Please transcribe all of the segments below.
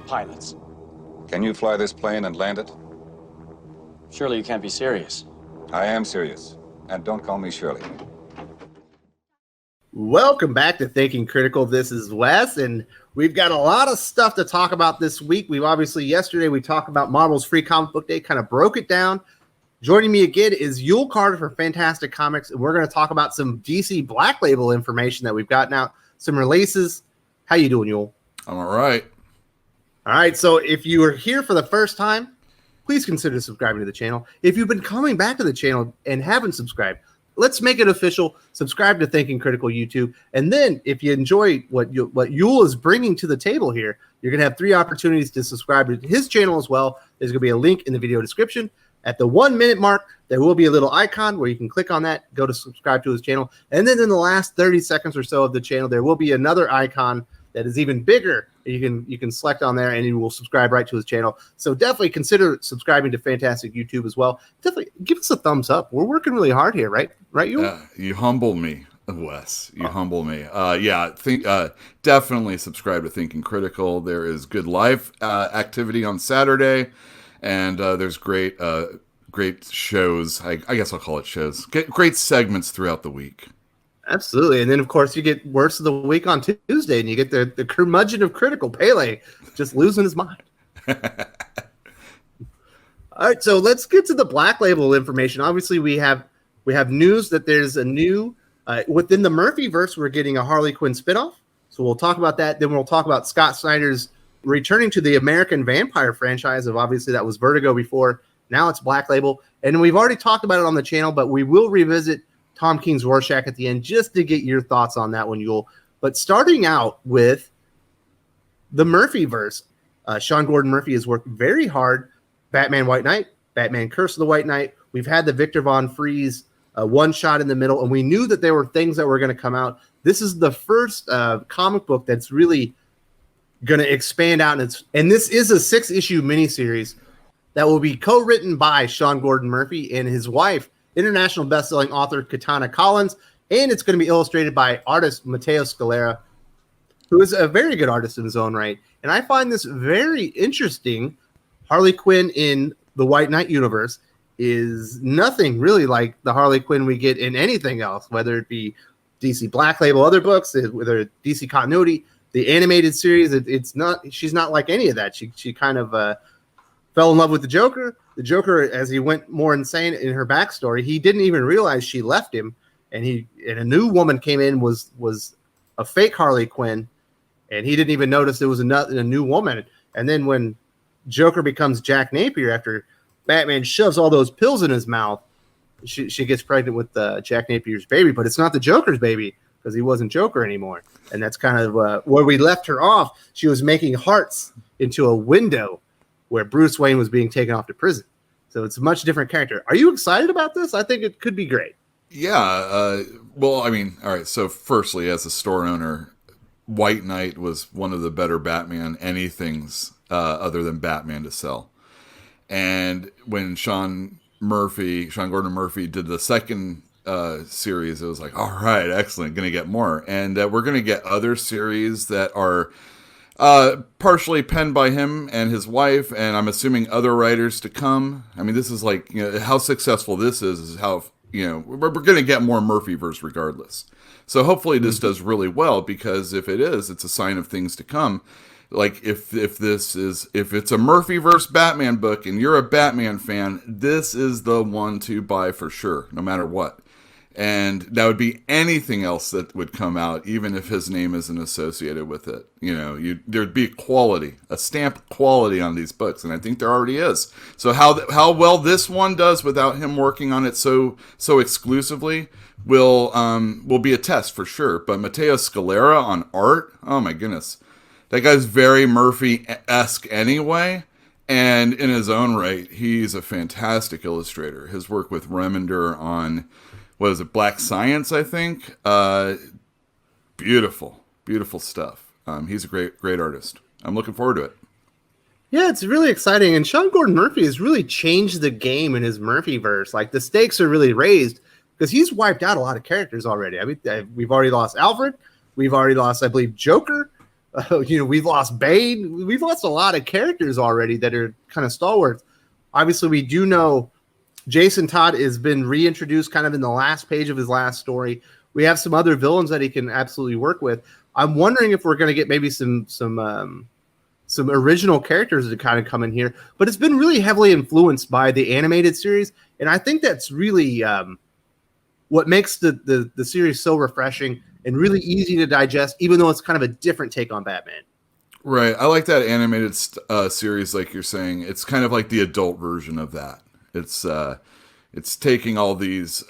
pilots. Can you fly this plane and land it? Surely you can't be serious. I am serious. And don't call me Shirley. Welcome back to Thinking Critical. This is Wes, and we've got a lot of stuff to talk about this week. Yesterday we talked about Marvel's Free Comic Book Day, kind of broke it down. Joining me again is Yule Carter for Fantastic Comics, and we're going to talk about some DC Black Label information that we've got now, some releases. How you doing, Yule? I'm all right. All right, so if you are here for the first time, please consider subscribing to the channel. If you've been coming back to the channel and haven't subscribed, let's make it official. Subscribe to Thinking Critical YouTube. And then if you enjoy what Yule is bringing to the table here, you're going to have 3 opportunities to subscribe to his channel as well. There's going to be a link in the video description. At the 1 minute mark, there will be a little icon where you can click on that, go to subscribe to his channel. And then in the last 30 seconds or so of the channel, there will be another icon that is even bigger. You can select on there and you will subscribe right to his channel. So definitely consider subscribing to Fantastic YouTube as well. Definitely give us a thumbs up. We're working really hard here, right? Right, you? You humble me, Wes. You humble me. Definitely subscribe to Thinking Critical. There is good live activity on Saturday, and there's great shows. I guess I'll call it shows. Great segments throughout the week. Absolutely. And then, of course, you get Worst of the Week on Tuesday, and you get the curmudgeon of Critical, Pele, just losing his mind. All right, so let's get to the Black Label information. Obviously, we have news that there's a new, within the Murphyverse, we're getting a Harley Quinn spinoff. So we'll talk about that. Then we'll talk about Scott Snyder's returning to the American Vampire franchise. Obviously, that was Vertigo before. Now it's Black Label. And we've already talked about it on the channel, but we will revisit Tom King's Rorschach at the end, just to get your thoughts on that one, Yule. But starting out with the Murphyverse, Sean Gordon Murphy has worked very hard. Batman White Knight, Batman Curse of the White Knight. We've had the Victor Von Fries one shot in the middle, and we knew that there were things that were going to come out. This is the first comic book that's really going to expand out, and this is a 6-issue miniseries that will be co-written by Sean Gordon Murphy and his wife, international best-selling author Katana Collins, and it's going to be illustrated by artist Matteo Scalera, who is a very good artist in his own right. And I find this very interesting. Harley Quinn in the White Knight universe is nothing really like the Harley Quinn we get in anything else, whether it be DC Black Label, other books, whether DC Continuity, the animated series. It's not. She's not like any of that. She kind of fell in love with the Joker. The Joker, as he went more insane in her backstory, he didn't even realize she left him, and a new woman came in, was a fake Harley Quinn, and he didn't even notice it was a new woman. And then when Joker becomes Jack Napier after Batman shoves all those pills in his mouth, she gets pregnant with Jack Napier's baby, but it's not the Joker's baby because he wasn't Joker anymore. And that's kind of where we left her off. She was making hearts into a window where Bruce Wayne was being taken off to prison. So it's a much different character. Are you excited about this? I think it could be great. Yeah. Well, I mean, all right. So firstly, as a store owner, White Knight was one of the better Batman anythings other than Batman to sell. And when Sean Gordon Murphy did the second series, it was like, all right, excellent, going to get more. And we're going to get other series that are partially penned by him and his wife, and I'm assuming other writers to come. I mean, this is like, how successful this is how, we're going to get more Murphyverse regardless. So hopefully this does really well, because if it is, it's a sign of things to come. Like if it's a Murphyverse Batman book and you're a Batman fan, this is the one to buy for sure, no matter what. And that would be anything else that would come out, even if his name isn't associated with it. There'd be quality, a stamp quality on these books, and I think there already is. So how well this one does without him working on it so exclusively will be a test for sure. But Matteo Scalera on art, oh my goodness, that guy's very Murphy-esque anyway. And in his own right, he's a fantastic illustrator. His work with Remender on, what is it, Black Science, I think? Beautiful, beautiful stuff. He's a great artist. I'm looking forward to it. Yeah, it's really exciting. And Sean Gordon Murphy has really changed the game in his Murphyverse. Like, the stakes are really raised because he's wiped out a lot of characters already. I mean, we've already lost Alfred. We've already lost, I believe, Joker. We've lost Bane. We've lost a lot of characters already that are kind of stalwarts. Obviously, we do know Jason Todd has been reintroduced kind of in the last page of his last story. We have some other villains that he can absolutely work with. I'm wondering if we're going to get maybe some original characters to kind of come in here. But it's been really heavily influenced by the animated series, and I think that's really what makes the series so refreshing and really easy to digest, even though it's kind of a different take on Batman. Right. I like that animated series, like you're saying. It's kind of like the adult version of that. It's taking all these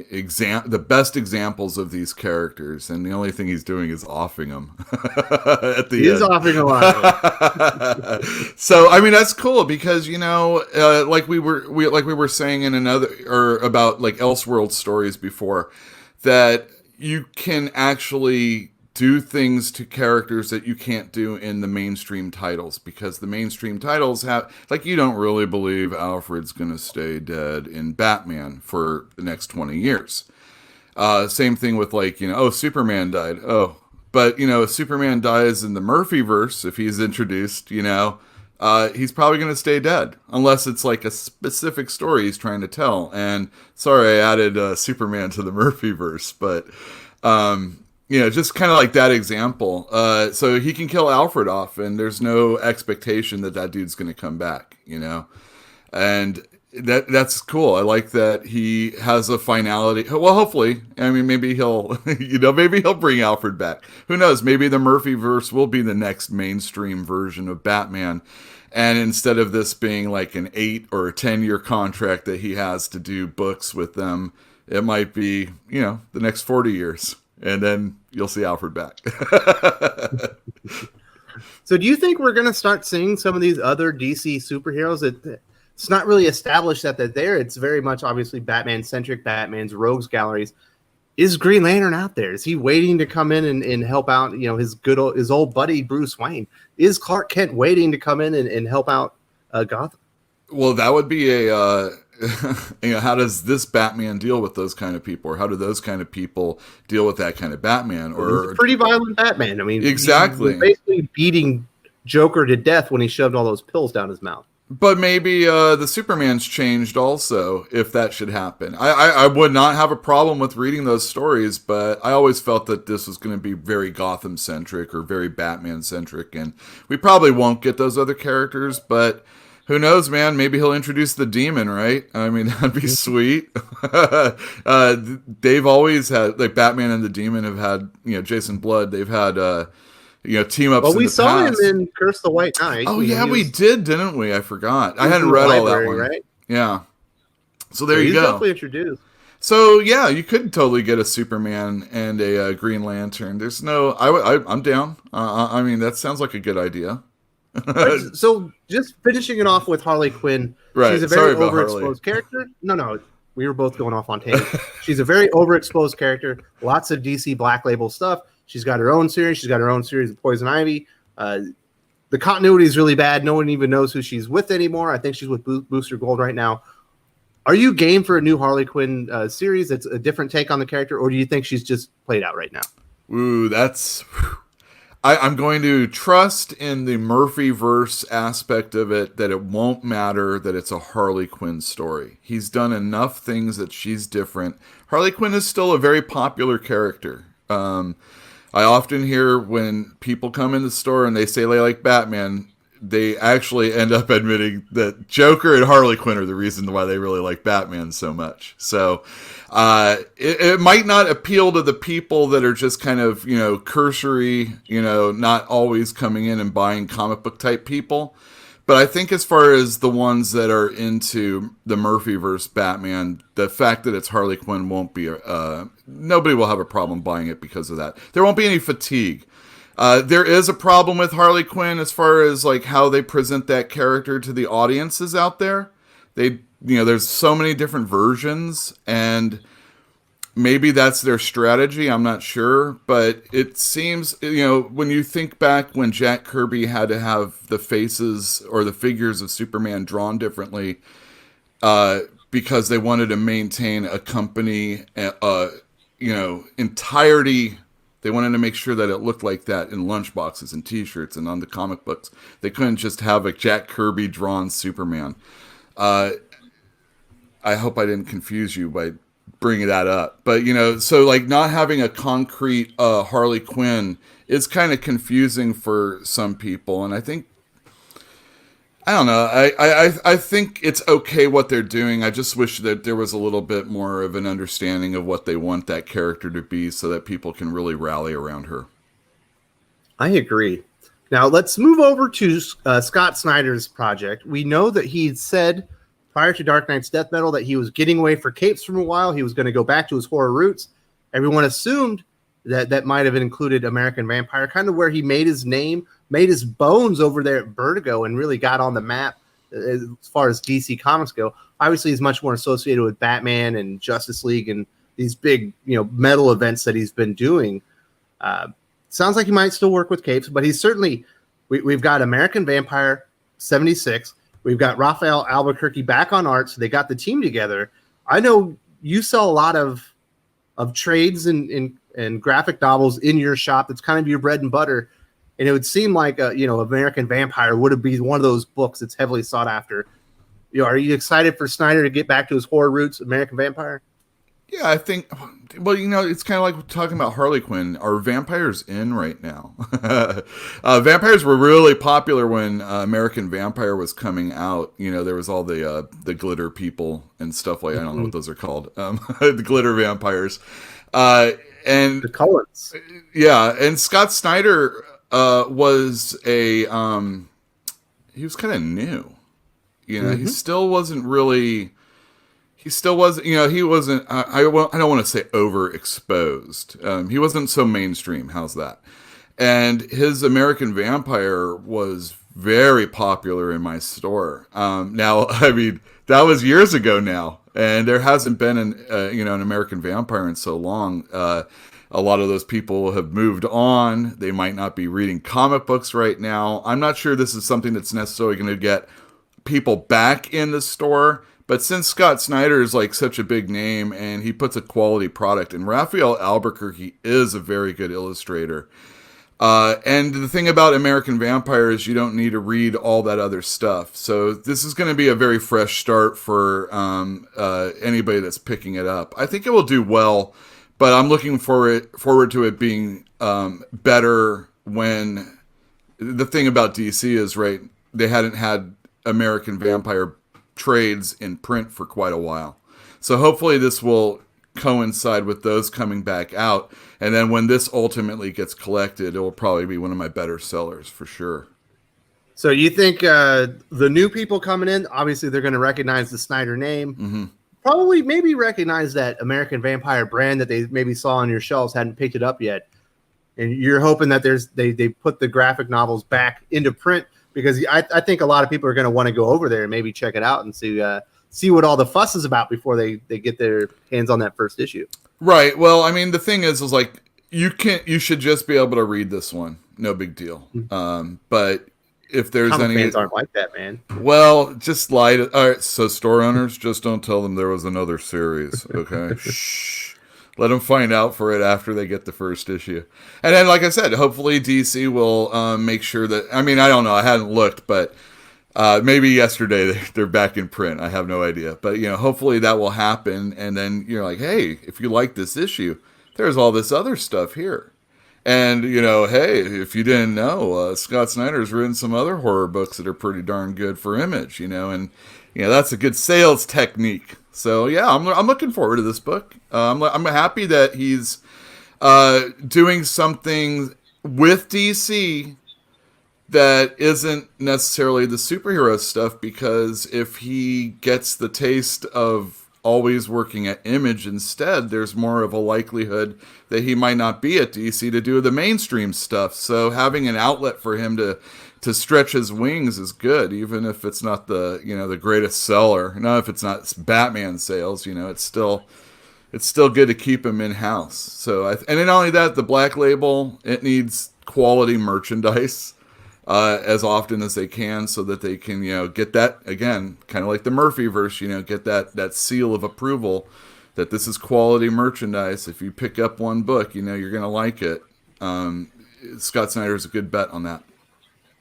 the best examples of these characters, and the only thing he's doing is offing them at the end. He's offing a lot. So I mean that's cool because like we were saying in another or about like Elseworld stories before, that you can actually do things to characters that you can't do in the mainstream titles, because the mainstream titles have, like, you don't really believe Alfred's going to stay dead in Batman for the next 20 years. Same thing with like, Superman died. Oh, but if Superman dies in the Murphyverse, if he's introduced, he's probably going to stay dead unless it's like a specific story he's trying to tell. And sorry, I added Superman to the Murphyverse, but, just kind of like that example. So he can kill Alfred off, and there's no expectation that dude's going to come back, and that's cool. I like that he has a finality. Well, hopefully, I mean, maybe he'll, maybe he'll bring Alfred back. Who knows? Maybe the Murphyverse will be the next mainstream version of Batman. And instead of this being like an 8 or a 10-year contract that he has to do books with them, it might be, the next 40 years. And then you'll see Alfred back. So do you think we're going to start seeing some of these other DC superheroes? It's not really established that they're there. It's very much obviously Batman-centric, Batman's rogues galleries. Is Green Lantern out there? Is he waiting to come in and help out, his old buddy Bruce Wayne? Is Clark Kent waiting to come in and help out Gotham? Well, that would be a... how does this Batman deal with those kind of people, or how do those kind of people deal with that kind of Batman? Or he's a pretty violent Batman. I mean, exactly. He's basically beating Joker to death when he shoved all those pills down his mouth. But maybe the Superman's changed also, if that should happen. I would not have a problem with reading those stories, but I always felt that this was going to be very Gotham-centric or very Batman-centric, and we probably won't get those other characters, but who knows, man? Maybe he'll introduce the Demon, right? I mean, that'd be sweet. They've always had, like, Batman and the Demon have had, Jason Blood. They've had, team ups. Well, we saw him in Curse the White Knight. Oh, yeah, we did, didn't we? I forgot. I hadn't read all that one. Right? Yeah. So there you go. He's definitely introduced. So yeah, you could totally get a Superman and a Green Lantern. There's no, I'm down. I mean, that sounds like a good idea. So just finishing it off with Harley Quinn, right. She's a very overexposed character. No, we were both going off on tangent. She's a very overexposed character. Lots of DC Black Label stuff. She's got her own series. She's got her own series of Poison Ivy. The continuity is really bad. No one even knows who she's with anymore. I think she's with Booster Gold right now. Are you game for a new Harley Quinn series that's a different take on the character, or do you think she's just played out right now? Ooh, that's... I'm going to trust in the Murphyverse aspect of it, that it won't matter that it's a Harley Quinn story. He's done enough things that she's different. Harley Quinn is still a very popular character. I often hear when people come in the store and they say they like Batman, they actually end up admitting that Joker and Harley Quinn are the reason why they really like Batman so much. So it might not appeal to the people that are just kind of, cursory, not always coming in and buying comic book type people. But I think as far as the ones that are into the Murphyverse Batman, the fact that it's Harley Quinn won't be, nobody will have a problem buying it because of that. There won't be any fatigue. There is a problem with Harley Quinn as far as like how they present that character to the audiences out there. There's so many different versions, and maybe that's their strategy. I'm not sure, but it seems, when you think back when Jack Kirby had to have the faces or the figures of Superman drawn differently, because they wanted to maintain a company, entirety. They wanted to make sure that it looked like that in lunchboxes and T-shirts and on the comic books. They couldn't just have a Jack Kirby drawn Superman. I hope I didn't confuse you by bringing that up. But, so like not having a concrete Harley Quinn is kind of confusing for some people. And I don't know. I think it's okay what they're doing. I just wish that there was a little bit more of an understanding of what they want that character to be so that people can really rally around her. I agree. Now let's move over to Scott Snyder's project. We know that he said prior to Dark Knight's Death Metal that he was getting away for capes for a while. He was going to go back to his horror roots. Everyone assumed that might have included American Vampire, kind of where he made his name, made his bones over there at Vertigo, and really got on the map as far as DC Comics go. Obviously, he's much more associated with Batman and Justice League and these big, metal events that he's been doing. Sounds like he might still work with capes, but he's certainly. We've got American Vampire 76. We've got Raphael Albuquerque back on art, so they got the team together. I know you sell a lot of trades and graphic novels in your shop. That's kind of your bread and butter. And it would seem like American Vampire would be one of those books that's heavily sought after. Are you excited for Snyder to get back to his horror roots, American Vampire? Yeah, I think. Well, it's kind of like talking about Harley Quinn. Are vampires in right now? Vampires were really popular when American Vampire was coming out. There was all the glitter people and stuff like. I don't know what those are called. The glitter vampires. And the Collins. Yeah, and Scott Snyder was he was kind of new. He still wasn't really. He still was, he wasn't. I don't want to say overexposed. He wasn't so mainstream. How's that? And his American Vampire was very popular in my store. Now, I mean, that was years ago now, and there hasn't been an American Vampire in so long. A lot of those people have moved on. They might not be reading comic books right now. I'm not sure this is something that's necessarily going to get people back in the store. But since Scott Snyder is like such a big name and he puts a quality product, and Raphael Albuquerque is a very good illustrator. And the thing about American Vampire is you don't need to read all that other stuff. So this is going to be a very fresh start for anybody that's picking it up. I think it will do well, but I'm looking forward to it being better when the thing about DC is, right, they hadn't had American Vampire trades in print for quite a while. So hopefully this will coincide with those coming back out. And then when this ultimately gets collected, it will probably be one of my better sellers for sure. So you think the new people coming in, obviously they're going to recognize the Snyder name. Mm-hmm. Probably maybe recognize that American Vampire brand that they maybe saw on your shelves, hadn't picked it up yet. And you're hoping that they put the graphic novels back into print, because I think a lot of people are going to want to go over there and maybe check it out and see what all the fuss is about before they get their hands on that first issue. Right. Well, I mean, the thing is like you should just be able to read this one. No big deal. But if there's Comic any fans aren't like that, man. Well, just lie to. All right. So store owners, just don't tell them there was another series. Okay. Shh. Let them find out for it after they get the first issue. And then, like I said, hopefully DC will make sure that... I mean, I don't know. I hadn't looked, but maybe yesterday they're back in print. I have no idea. But, hopefully that will happen. And then you're like, hey, if you like this issue, there's all this other stuff here. And, hey, if you didn't know, Scott Snyder's written some other horror books that are pretty darn good for Image, and that's a good sales technique. So yeah, I'm looking forward to this book. I'm happy that he's doing something with DC that isn't necessarily the superhero stuff, because if he gets the taste of always working at Image instead, there's more of a likelihood that he might not be at DC to do the mainstream stuff. So having an outlet for him to stretch his wings is good, even if it's not the greatest seller. Not if it's not Batman sales, it's still good to keep him in house. So and then not only that, the Black Label, it needs quality merchandise as often as they can, so that they can get that, again, kind of like the Murphyverse, get that seal of approval that this is quality merchandise. If you pick up one book, you're gonna like it. Scott Snyder is a good bet on that.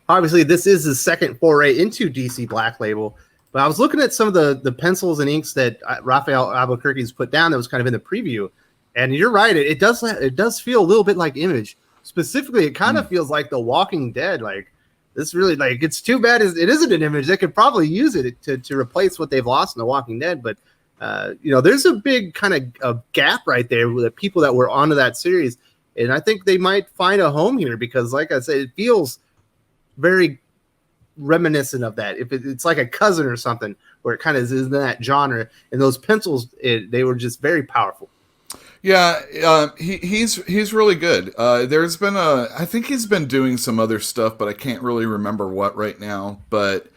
Obviously, this is his second foray into DC Black Label. But I was looking at some of the pencils and inks that Raphael Albuquerque's put down that was kind of in the preview. And you're right. It does feel a little bit like Image. Specifically, it kind of feels like The Walking Dead. Like, this really, like, it's too bad it isn't an Image. They could probably use it to replace what they've lost in The Walking Dead. But, there's a big kind of gap right there with the people that were onto that series. And I think they might find a home here because, like I said, it feels very reminiscent of that. If it's like a cousin or something, where it kind of is in that genre. And those pencils, they were just very powerful. Yeah, he's really good. There's been I think he's been doing some other stuff, but I can't really remember what right now. But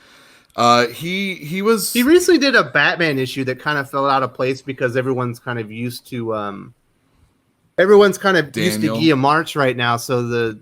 he recently did a Batman issue that kind of fell out of place because everyone's kind of used to Guy March right now. So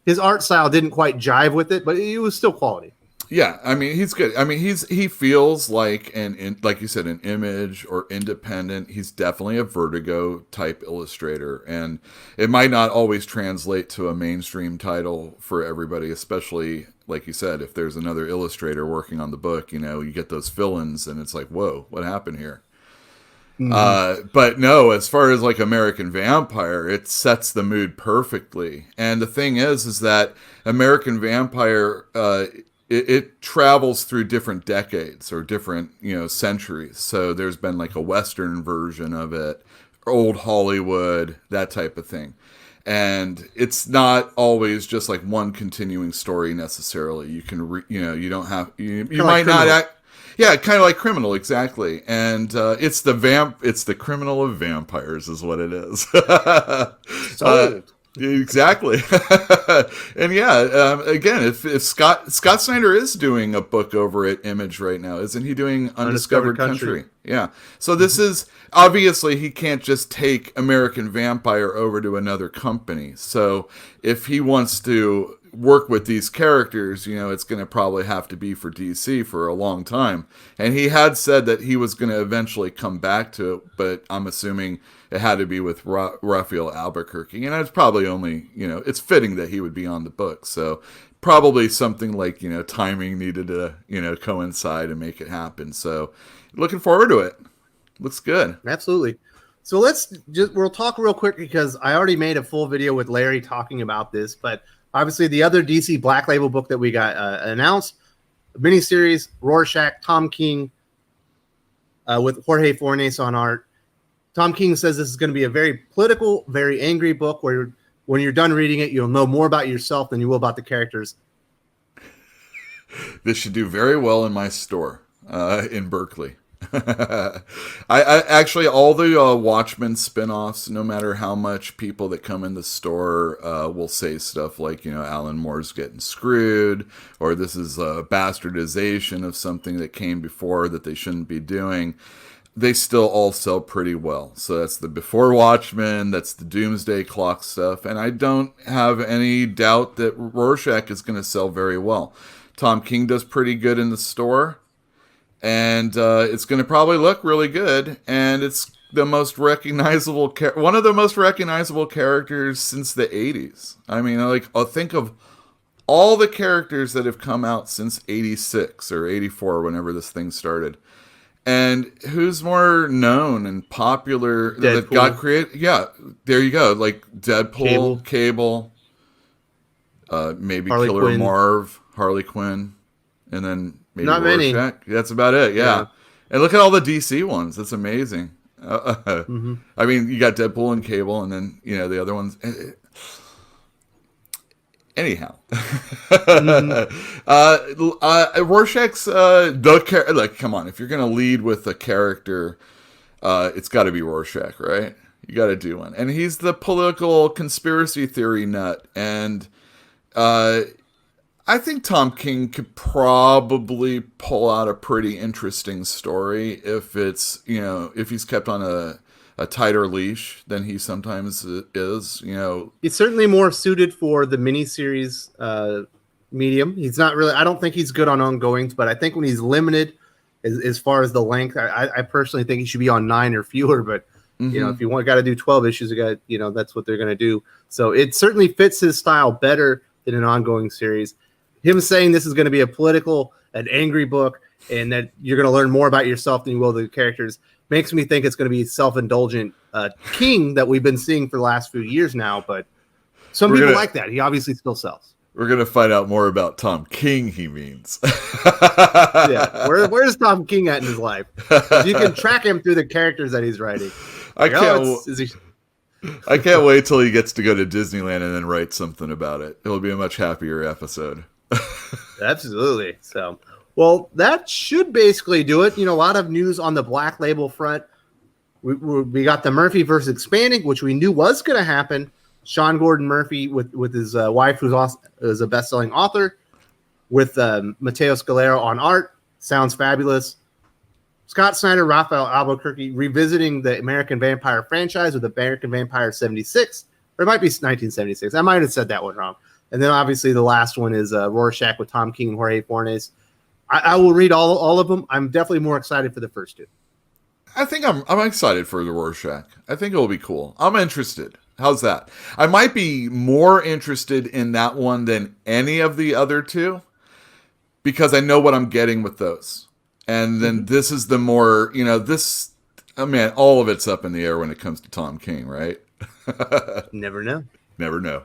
his art style didn't quite jive with it, but it was still quality. Yeah, I mean, he's good. I mean, he feels like like you said, an Image or independent. He's definitely a Vertigo type illustrator, and it might not always translate to a mainstream title for everybody, especially like you said, if there's another illustrator working on the book, you get those fill-ins, and it's like, whoa, what happened here? Mm-hmm. But no, as far as like American Vampire, it sets the mood perfectly. And the thing is that American Vampire, it travels through different decades or different, centuries. So there's been like a Western version of it, old Hollywood, that type of thing. And it's not always just like one continuing story necessarily. You can, you don't have, you might not act. Yeah, kind of like Criminal, exactly. And it's the Criminal of Vampires is what it is. Exactly. And yeah, again, if Scott Snyder is doing a book over at Image right now, isn't he doing Undiscovered Country? Yeah. So this is, obviously he can't just take American Vampire over to another company. So if he wants to work with these characters, it's going to probably have to be for DC for a long time. And he had said that he was going to eventually come back to it, but I'm assuming it had to be with Raphael Albuquerque. And it's probably only, it's fitting that he would be on the book. So probably something like, timing needed to, coincide and make it happen. So looking forward to it. Looks good. Absolutely. So we'll talk real quick because I already made a full video with Larry talking about this, but obviously the other DC Black Label book that we got announced, a miniseries, Rorschach, Tom King, with Jorge Fornes on art. Tom King says this is going to be a very political, very angry book where when you're done reading it, you'll know more about yourself than you will about the characters. This should do very well in my store in Berkeley. I actually, all the Watchmen spinoffs, no matter how much people that come in the store will say stuff like, Alan Moore's getting screwed, or this is a bastardization of something that came before that they shouldn't be doing, they still all sell pretty well. So that's the Before Watchmen, that's the Doomsday Clock stuff, and I don't have any doubt that Rorschach is going to sell very well. Tom King does pretty good in the store. And it's going to probably look really good, and it's the most recognizable, one of the most recognizable characters since the 80s. I mean, think of all the characters that have come out since 86 or 84, whenever this thing started. And who's more known and popular Deadpool. That got created? Yeah, there you go. Like Deadpool, Cable, maybe Harley Killer Quinn. Marv, Harley Quinn, and then maybe not Rorschach. many. That's about it. Yeah. And look at all the DC ones. That's amazing. Mm-hmm. I mean, you got Deadpool and Cable, and then the other ones. Anyhow, Rorschach's come on, if you're gonna lead with a character, it's got to be Rorschach, right? You got to do one, and he's the political conspiracy theory nut, and I think Tom King could probably pull out a pretty interesting story if it's if he's kept on a tighter leash than he sometimes is. He's certainly more suited for the miniseries medium. He's not really. I don't think he's good on ongoings, but I think when he's limited, as far as the length, I personally think he should be on 9 or fewer. But You know, if you got to do 12 issues, that's what they're going to do. So it certainly fits his style better than an ongoing series. Him saying this is going to be a political, an angry book, and that you're going to learn more about yourself than you will the characters makes me think it's going to be self-indulgent King that we've been seeing for the last few years now. But some people like that. He obviously still sells. We're going to find out more about Tom King, he means. Yeah. Where's Tom King at in his life? You can track him through the characters that he's writing. I can't wait till he gets to go to Disneyland and then write something about it. It'll be a much happier episode. Absolutely. So, well, that should basically do it. You know, a lot of news on the Black Label front. We got the Murphyverse expanding, which we knew was going to happen. Sean Gordon Murphy with his wife, who's also is a best-selling author, with Matteo Scalera on art. Sounds fabulous. Scott Snyder, Raphael Albuquerque revisiting the American Vampire franchise with American Vampire 76. Or it might be 1976. I might have said that one wrong. And then obviously the last one is Rorschach with Tom King and Jorge Fornes. I will read all of them. I'm definitely more excited for the first two. I think I'm excited for the Rorschach. I think it will be cool. I'm interested. How's that? I might be more interested in that one than any of the other two because I know what I'm getting with those. And then this is the more, all of it's up in the air when it comes to Tom King, right? Never know. Never know.